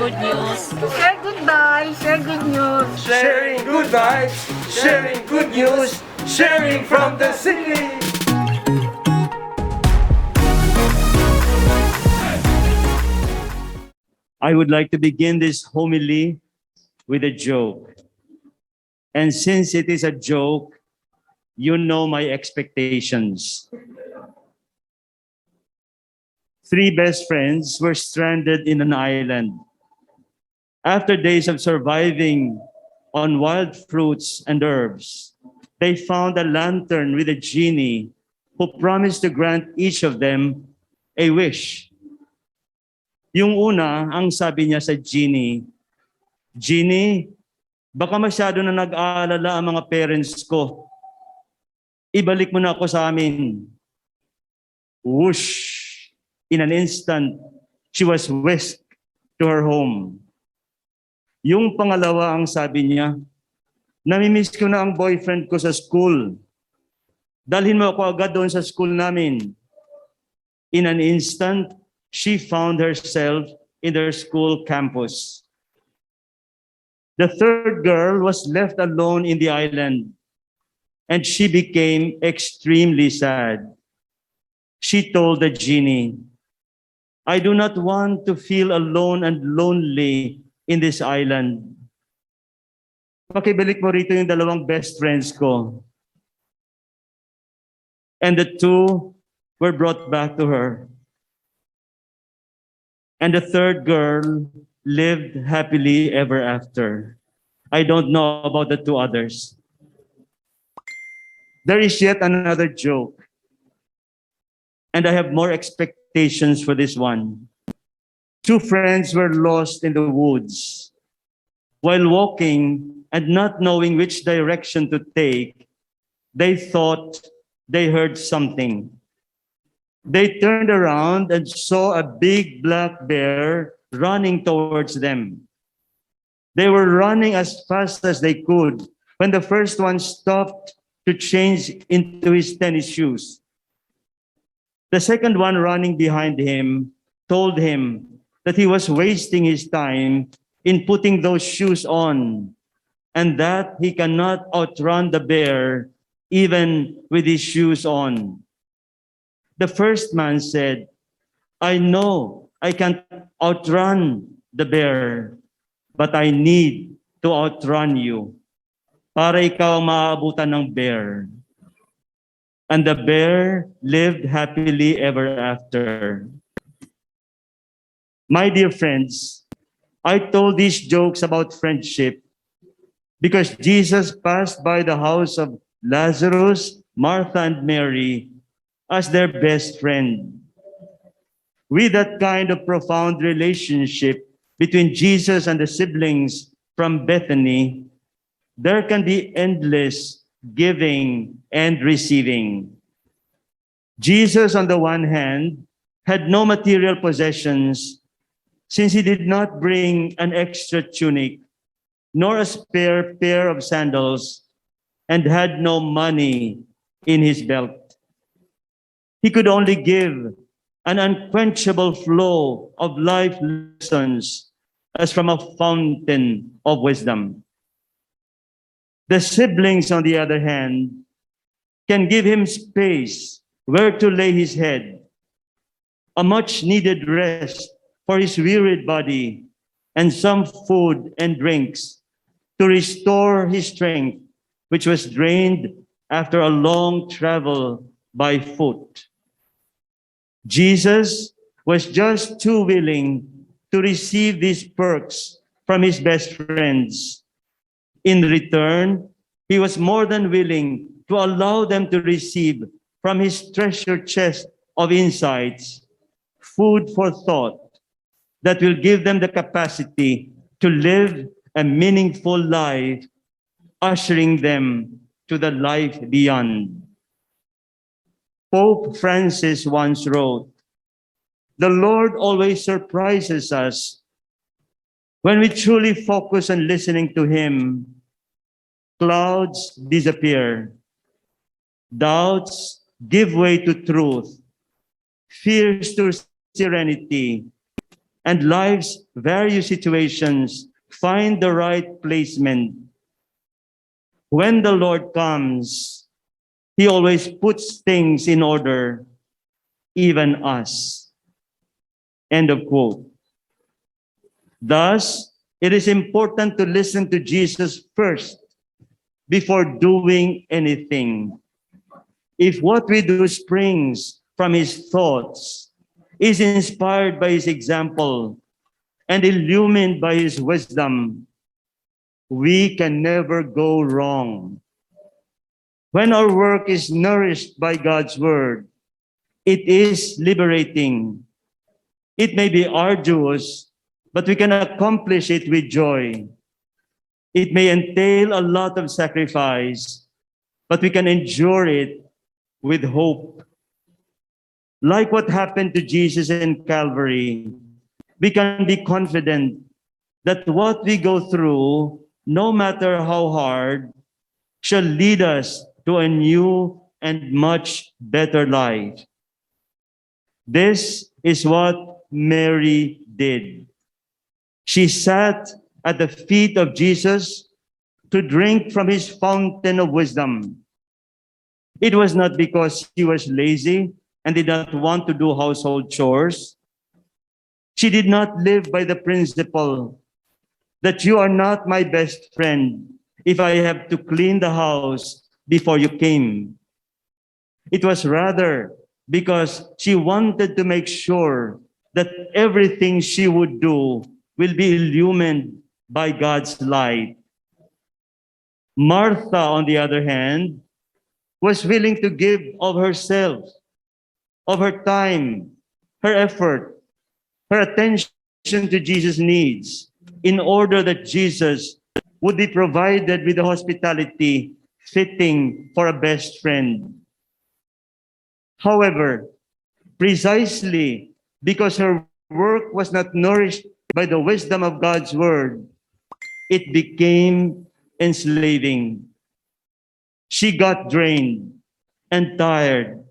good news. Share good vibes, share good news. Sharing good vibes, sharing good news, sharing from the city. I would like to begin this homily with a joke. And since it is a joke, you know my expectations. Three best friends were stranded in an island. After days of surviving on wild fruits and herbs, they found a lantern with a genie who promised to grant each of them a wish. Yung una, ang sabi niya sa genie, "Genie, baka masyado na nag-aalala ang mga parents ko. Ibalik mo na ako sa amin." Whoosh! In an instant, she was whisked to her home. Yung pangalawa, ang sabi niya, "Namimiss ko na ang boyfriend ko sa school. Dalhin mo ako agad doon sa school namin." In an instant, she found herself in their school campus. The third girl was left alone in the island, and she became extremely sad. She told the genie, "I do not want to feel alone and lonely in this island. Pakibalik mo rito yung dalawang best friends ko." And the two were brought back to her. And the third girl lived happily ever after. I don't know about the two others. There is yet another joke. And I have more expectations for this one. Two friends were lost in the woods. While walking and not knowing which direction to take, they thought they heard something. They turned around and saw a big black bear running towards them. They were running as fast as they could when the first one stopped to change into his tennis shoes. The second one running behind him told him that he was wasting his time in putting those shoes on and that he cannot outrun the bear even with his shoes on. The first man said, "I know I can't outrun the bear, but I need to outrun you para ikaw ang maaabutan ng bear." And the bear lived happily ever after. My dear friends, I told these jokes about friendship because Jesus passed by the house of Lazarus, Martha, and Mary as their best friend. With that kind of profound relationship between Jesus and the siblings from Bethany, there can be endless giving and receiving. Jesus, on the one hand, had no material possessions since he did not bring an extra tunic, nor a spare pair of sandals, and had no money in his belt. He could only give an unquenchable flow of life lessons as from a fountain of wisdom. The siblings, on the other hand, can give him space where to lay his head, a much-needed rest for his wearied body, and some food and drinks to restore his strength, which was drained after a long travel by foot. Jesus was just too willing to receive these perks from his best friends. In return, he was more than willing to allow them to receive from his treasure chest of insights, food for thought that will give them the capacity to live a meaningful life, ushering them to the life beyond. Pope Francis once wrote, "The Lord always surprises us. When we truly focus on listening to him, clouds disappear, doubts give way to truth, fears to serenity, and life's various situations find the right placement, when the Lord comes, He always puts things in order, even us. End of quote. Thus, it is important to listen to Jesus first before doing anything. If what we do springs from His thoughts, is inspired by His example, and illumined by His wisdom, we can never go wrong. When our work is nourished by God's word, it is liberating. It may be arduous, but we can accomplish it with joy. It may entail a lot of sacrifice, but we can endure it with hope. Like what happened to Jesus in Calvary, we can be confident that what we go through, no matter how hard, shall lead us to a new and much better life. This is what Mary did. She sat at the feet of Jesus to drink from His fountain of wisdom. It was not because she was lazy and did not want to do household chores. She did not live by the principle that you are not my best friend if I have to clean the house before you came. It was rather because she wanted to make sure that everything she would do will be illumined by God's light. Martha, on the other hand, was willing to give of herself, of her time, her effort, her attention to Jesus' needs, in order that Jesus would be provided with the hospitality fitting for a best friend. However, precisely because her work was not nourished by the wisdom of God's word, it became enslaving. She got drained and tired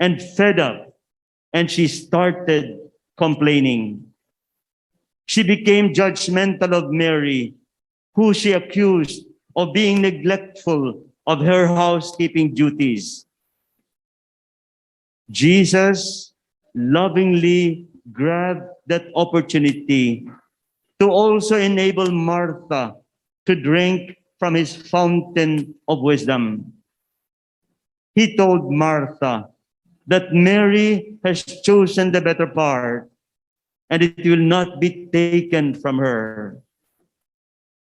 and fed up, and she started complaining. She became judgmental of Mary, who she accused of being neglectful of her housekeeping duties. Jesus lovingly grabbed that opportunity to also enable Martha to drink from His fountain of wisdom. He told Martha that Mary has chosen the better part, and it will not be taken from her.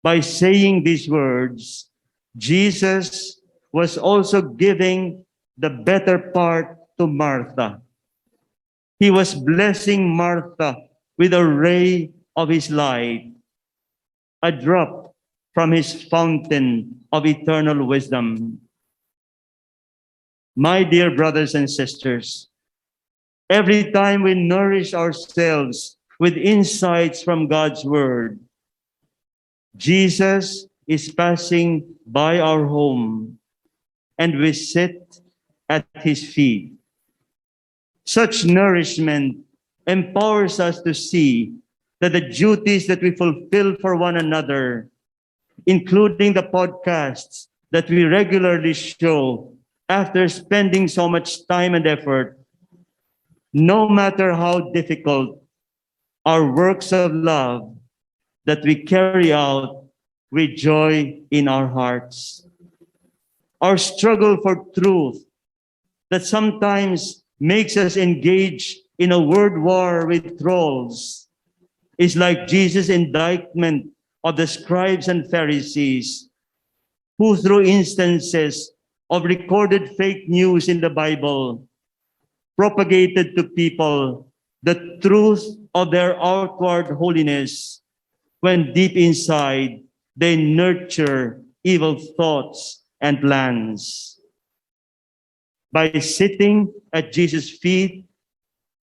By saying these words, Jesus was also giving the better part to Martha. He was blessing Martha with a ray of His light, a drop from His fountain of eternal wisdom. My dear brothers and sisters, every time we nourish ourselves with insights from God's word, Jesus is passing by our home, and we sit at His feet. Such nourishment empowers us to see that the duties that we fulfill for one another, including the podcasts that we regularly show after spending so much time and effort, no matter how difficult, are works of love that we carry out with joy in our hearts. Our struggle for truth that sometimes makes us engage in a word war with trolls is like Jesus' indictment of the scribes and Pharisees, who through instances of recorded fake news in the Bible propagated to people the truth of their outward holiness, when deep inside they nurture evil thoughts and plans. By sitting at Jesus' feet,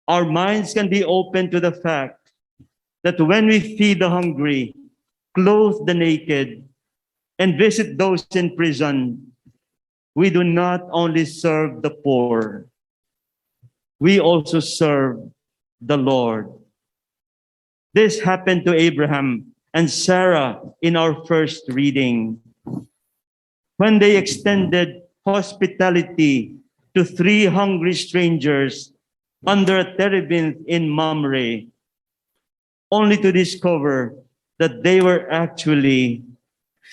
our minds can be open to the fact that when we feed the hungry, clothe the naked, and visit those in prison, we do not only serve the poor, we also serve the Lord. This happened to Abraham and Sarah in our first reading, when they extended hospitality to 3 hungry strangers under a terebinth in Mamre, only to discover that they were actually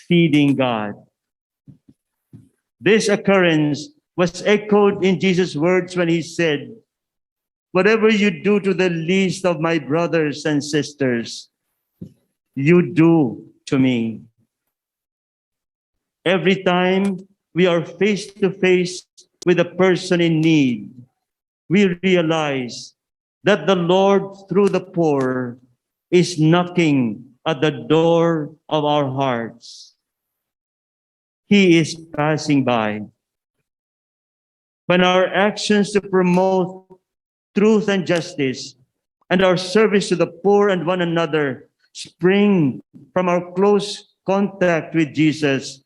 feeding God. This occurrence was echoed in Jesus' words when he said, "Whatever you do to the least of my brothers and sisters, you do to me." Every time we are face to face with a person in need, we realize that the Lord, through the poor, is knocking at the door of our hearts. He is passing by. When our actions to promote truth and justice and our service to the poor and one another spring from our close contact with Jesus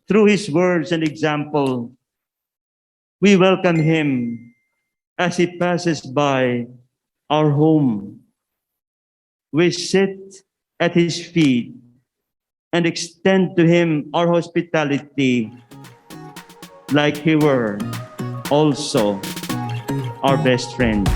through his words and example, we welcome him as he passes by our home. We sit at his feet and extend to him our hospitality like he were also our best friend.